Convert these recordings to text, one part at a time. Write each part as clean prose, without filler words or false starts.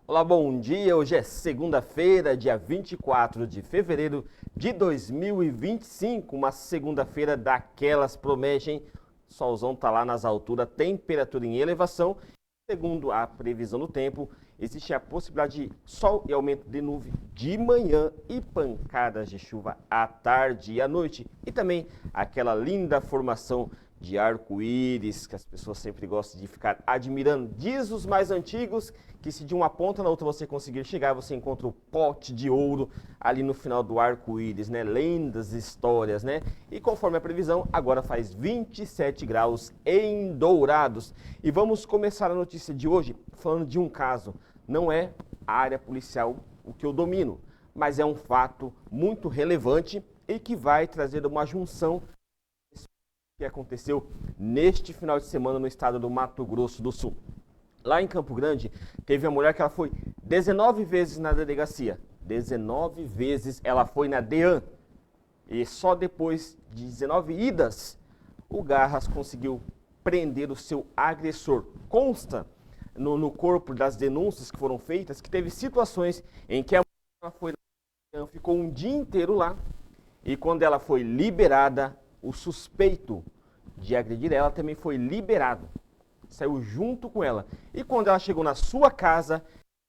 Olá, bom dia. Hoje é segunda-feira, dia 24 de fevereiro de 2025. Uma segunda-feira daquelas promete, hein? Solzão tá lá nas alturas, temperatura em elevação. Segundo a previsão do tempo, existe a possibilidade de sol e aumento de nuvem de manhã e pancadas de chuva à tarde e à noite. E também aquela linda formação de arco-íris que as pessoas sempre gostam de ficar admirando. Diz os mais antigos que se de uma ponta na outra você conseguir chegar, você encontra o pote de ouro ali no final do arco-íris, né? Lendas, histórias, né? E conforme a previsão, agora faz 27 graus em Dourados. E vamos começar a notícia de hoje falando de um caso. Não é a área policial o que eu domino, mas é um fato muito relevante e que vai trazer uma junção que aconteceu neste final de semana no estado do Mato Grosso do Sul. Lá em Campo Grande, teve uma mulher que ela foi 19 vezes na delegacia. 19 vezes ela foi na DEAN. E só depois de 19 idas, o Garras conseguiu prender o seu agressor. Consta no corpo das denúncias que foram feitas que teve situações em que a mulher foi na DEAN, ficou um dia inteiro lá, e quando ela foi liberada, o suspeito de agredir ela também foi liberado. Saiu junto com ela. E quando ela chegou na sua casa,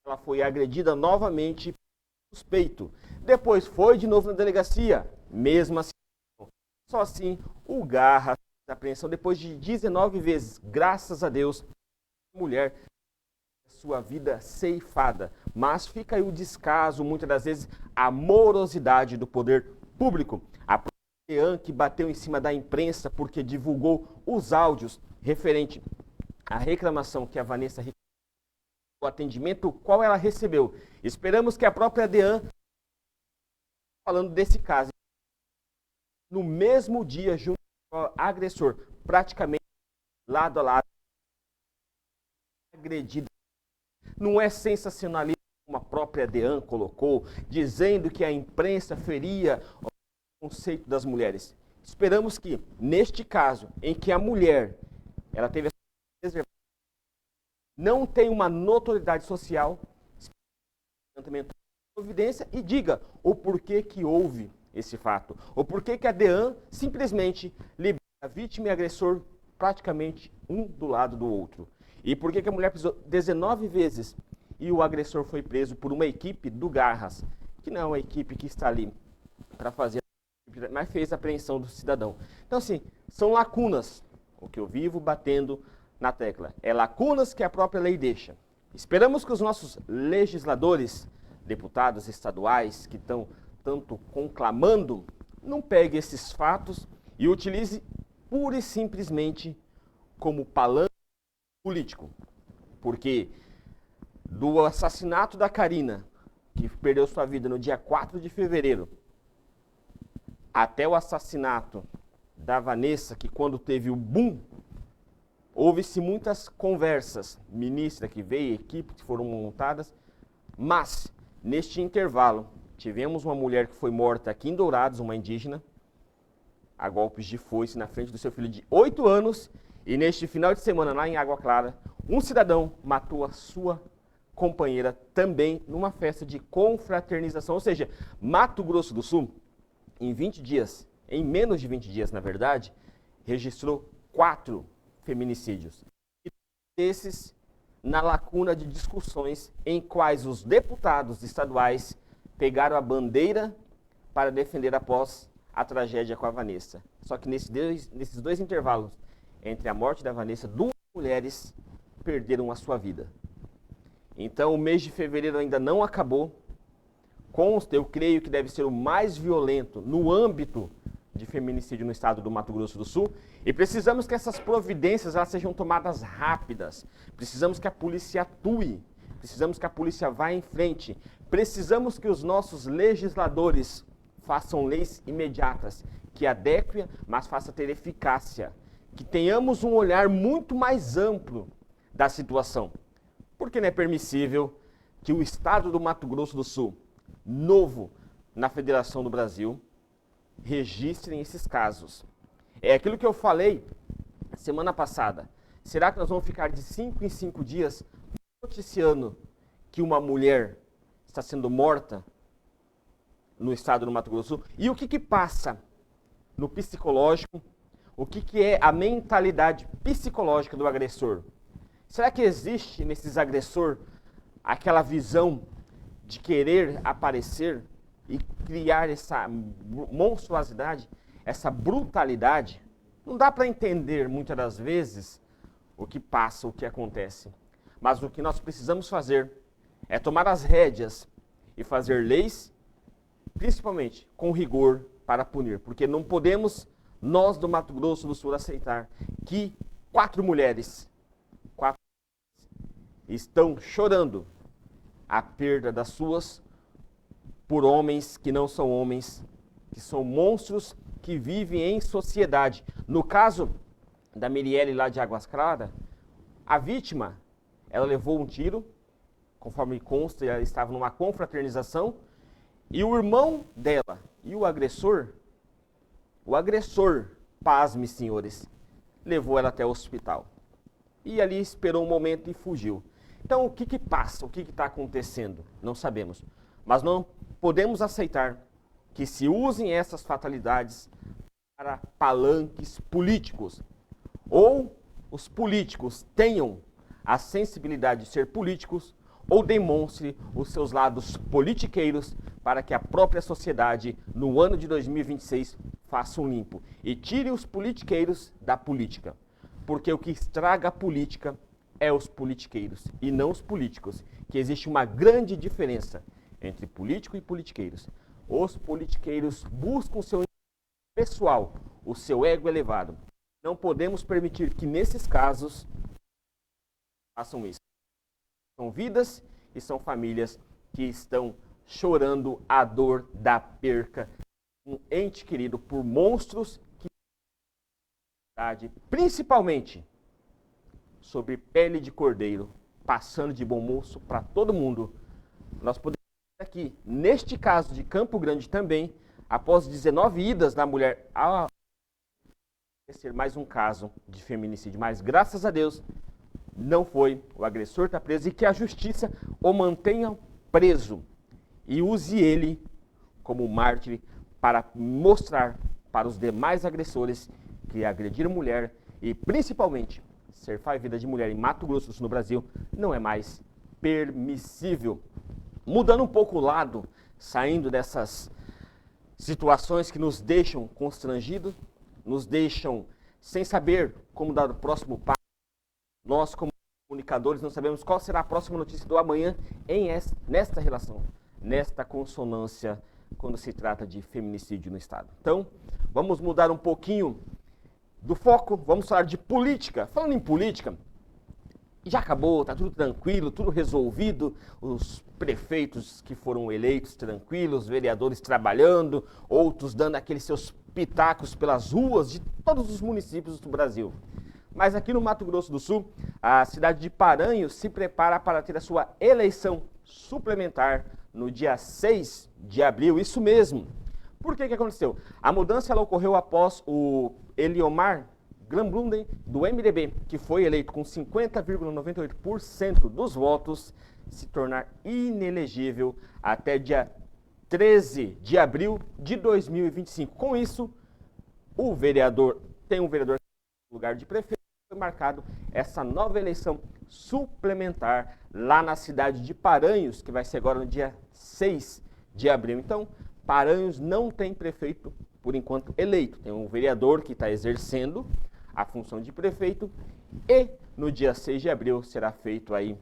ela foi agredida novamente pelo suspeito. Depois foi de novo na delegacia. Mesma situação. Só assim, o Garra fez a apreensão depois de 19 vezes. Graças a Deus, a mulher teve sua vida ceifada. Mas fica aí o descaso, muitas das vezes, a morosidade do poder público. A DEAN que bateu em cima da imprensa porque divulgou os áudios referente à reclamação que a Vanessa recebeu, o atendimento qual ela recebeu. Esperamos que a própria DEAN, falando desse caso, no mesmo dia, junto com o agressor, praticamente lado a lado, agredida. Não é sensacionalismo como a própria DEAN colocou, dizendo que a imprensa feria conceito das mulheres. Esperamos que, neste caso, em que a mulher ela teve a não tem uma notoriedade social, também providência e diga o porquê que houve esse fato, o porquê que a DEAN simplesmente libera a vítima e agressor praticamente um do lado do outro. E por que a mulher precisou 19 vezes e o agressor foi preso por uma equipe do Garras, que não é uma equipe que está ali para fazer, mas fez a apreensão do cidadão. Então, assim, são lacunas, o que eu vivo batendo na tecla. É lacunas que a própria lei deixa. Esperamos que os nossos legisladores, deputados estaduais, que estão tanto conclamando, não peguem esses fatos e utilize pura e simplesmente como palanque político. Porque do assassinato da Karina, que perdeu sua vida no dia 4 de fevereiro, até o assassinato da Vanessa, que quando teve o boom, houve-se muitas conversas, ministra que veio, equipes que foram montadas, mas neste intervalo tivemos uma mulher que foi morta aqui em Dourados, uma indígena, a golpes de foice na frente do seu filho de 8 anos, e neste final de semana lá em Água Clara, um cidadão matou a sua companheira também numa festa de confraternização, ou seja, Mato Grosso do Sul, em 20 dias, em menos de 20 dias, na verdade, registrou 4 feminicídios. E esses na lacuna de discussões em quais os deputados estaduais pegaram a bandeira para defender após a tragédia com a Vanessa. Só que nesses dois intervalos, entre a morte da Vanessa, 2 mulheres perderam a sua vida. Então o mês de fevereiro ainda não acabou. Consta, eu creio que deve ser o mais violento no âmbito de feminicídio no estado do Mato Grosso do Sul. E precisamos que essas providências elas sejam tomadas rápidas. Precisamos que a polícia atue. Precisamos que a polícia vá em frente. Precisamos que os nossos legisladores façam leis imediatas, que adequem, mas façam ter eficácia. Que tenhamos um olhar muito mais amplo da situação. Porque não é permissível que o estado do Mato Grosso do Sul, novo na Federação do Brasil, registrem esses casos. É aquilo que eu falei semana passada. Será que nós vamos ficar de 5 em 5 dias noticiando que uma mulher está sendo morta no estado do Mato Grosso do Sul? E o que passa no psicológico? O que é a mentalidade psicológica do agressor? Será que existe nesses agressores aquela visão de querer aparecer e criar essa monstruosidade, essa brutalidade? Não dá para entender muitas das vezes o que passa, o que acontece. Mas o que nós precisamos fazer é tomar as rédeas e fazer leis, principalmente com rigor para punir. Porque não podemos, nós do Mato Grosso do Sul, aceitar que 4 mulheres estão chorando a perda das suas por homens que não são homens, que são monstros que vivem em sociedade. No caso da Mirielle lá de Águas Claras, a vítima, ela levou um tiro, conforme consta, ela estava numa confraternização, e o irmão dela e o agressor, pasme senhores, levou ela até o hospital. E ali esperou um momento e fugiu. Então, o que passa? O que está acontecendo? Não sabemos. Mas não podemos aceitar que se usem essas fatalidades para palanques políticos. Ou os políticos tenham a sensibilidade de ser políticos, ou demonstre os seus lados politiqueiros para que a própria sociedade, no ano de 2026, faça um limpo. E tire os politiqueiros da política. Porque o que estraga a política é os politiqueiros e não os políticos, que existe uma grande diferença entre político e politiqueiros. Os politiqueiros buscam o seu pessoal, o seu ego elevado. Não podemos permitir que nesses casos façam isso. São vidas e são famílias que estão chorando a dor da perca de um ente querido por monstros que, principalmente, sobre pele de cordeiro, passando de bom moço para todo mundo. Nós podemos ver aqui, neste caso de Campo Grande também, após 19 idas da mulher, ser mais um caso de feminicídio. Mas, graças a Deus, não foi. O agressor está preso e que a justiça o mantenha preso e use ele como mártir para mostrar para os demais agressores que agrediram mulher e, principalmente, ceifar a vida de mulher em Mato Grosso do Sul, no Brasil, não é mais permissível. Mudando um pouco o lado, saindo dessas situações que nos deixam constrangidos, nos deixam sem saber como dar o próximo passo. Nós, como comunicadores, não sabemos qual será a próxima notícia do amanhã nesta relação, nesta consonância, quando se trata de feminicídio no Estado. Então, vamos mudar um pouquinho do foco, vamos falar de política. Falando em política, já acabou, está tudo tranquilo, tudo resolvido, os prefeitos que foram eleitos tranquilos, vereadores trabalhando, outros dando aqueles seus pitacos pelas ruas de todos os municípios do Brasil. Mas aqui no Mato Grosso do Sul, a cidade de Paranhos se prepara para ter a sua eleição suplementar no dia 6 de abril, isso mesmo. Por que aconteceu? A mudança ela ocorreu após o Eliomar Granbrunden, do MDB, que foi eleito com 50,98% dos votos, se tornar inelegível até dia 13 de abril de 2025. Com isso, um vereador no lugar de prefeito, foi marcado essa nova eleição suplementar lá na cidade de Paranhos, que vai ser agora no dia 6 de abril. Então, Paranhos não tem prefeito, por enquanto, eleito. Tem um vereador que está exercendo a função de prefeito e no dia 6 de abril será feito aí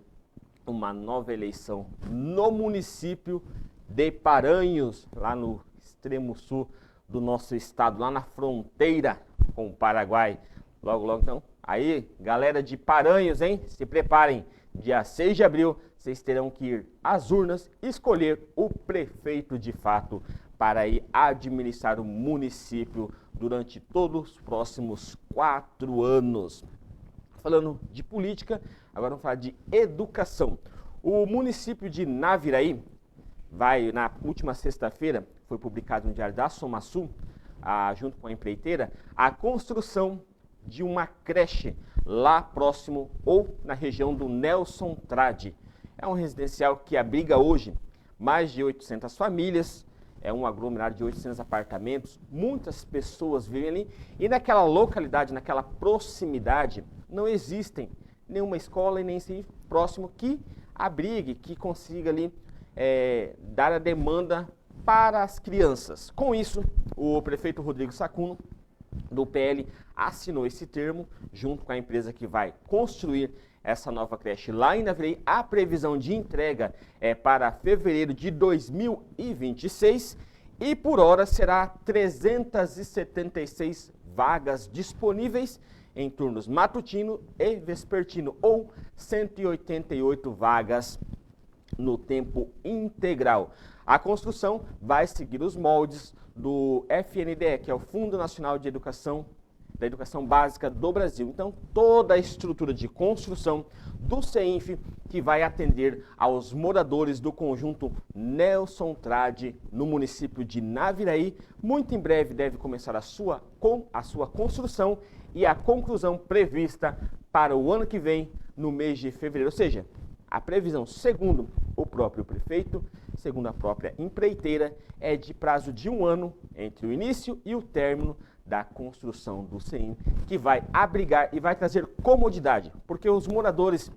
uma nova eleição no município de Paranhos, lá no extremo sul do nosso estado, lá na fronteira com o Paraguai. Logo, logo, então, aí, galera de Paranhos, hein? Se preparem, dia 6 de abril, vocês terão que ir às urnas escolher o prefeito de fato para ir administrar o município durante todos os próximos 4 anos. Falando de política, agora vamos falar de educação. O município de Naviraí vai, na última sexta-feira, foi publicado no Diário da Somasul, junto com a empreiteira, a construção de uma creche lá próximo ou na região do Nelson Trade. É um residencial que abriga hoje mais de 800 famílias, é um aglomerado de 800 apartamentos, muitas pessoas vivem ali e naquela localidade, naquela proximidade, não existem nenhuma escola e nem ensino próximo que abrigue, que consiga ali dar a demanda para as crianças. Com isso, o prefeito Rodrigo Sacuno, do PL, assinou esse termo junto com a empresa que vai construir essa nova creche lá em Naviraí. A previsão de entrega é para fevereiro de 2026 e por hora será 376 vagas disponíveis em turnos matutino e vespertino, ou 188 vagas no tempo integral. A construção vai seguir os moldes do FNDE, que é o Fundo Nacional de Educação, da Educação Básica do Brasil. Então, toda a estrutura de construção do CEINF, que vai atender aos moradores do conjunto Nelson Trade, no município de Naviraí. Muito em breve deve começar a sua construção e a conclusão prevista para o ano que vem, no mês de fevereiro. Ou seja, a previsão, segundo o próprio prefeito, segundo a própria empreiteira, é de prazo de 1 ano entre o início e o término da construção do CEINF, que vai abrigar e vai trazer comodidade, porque os moradores,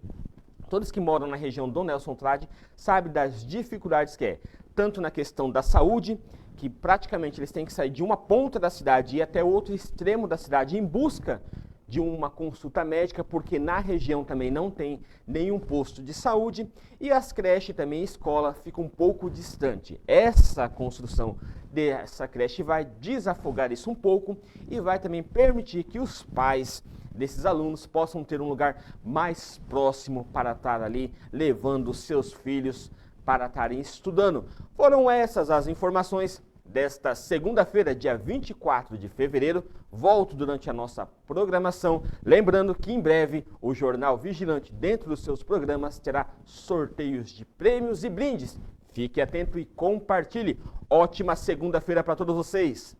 todos que moram na região do Nelson Trade, sabem das dificuldades que é, tanto na questão da saúde, que praticamente eles têm que sair de uma ponta da cidade e ir até outro extremo da cidade em busca de uma consulta médica, porque na região também não tem nenhum posto de saúde e as creches também, escola, ficam um pouco distante. Essa construção dessa creche vai desafogar isso um pouco e vai também permitir que os pais desses alunos possam ter um lugar mais próximo para estar ali levando seus filhos para estarem estudando. Foram essas as informações desta segunda-feira, dia 24 de fevereiro. Volto durante a nossa programação. Lembrando que em breve o Jornal Vigilante, dentro dos seus programas, terá sorteios de prêmios e brindes. Fique atento e compartilhe. Ótima segunda-feira para todos vocês.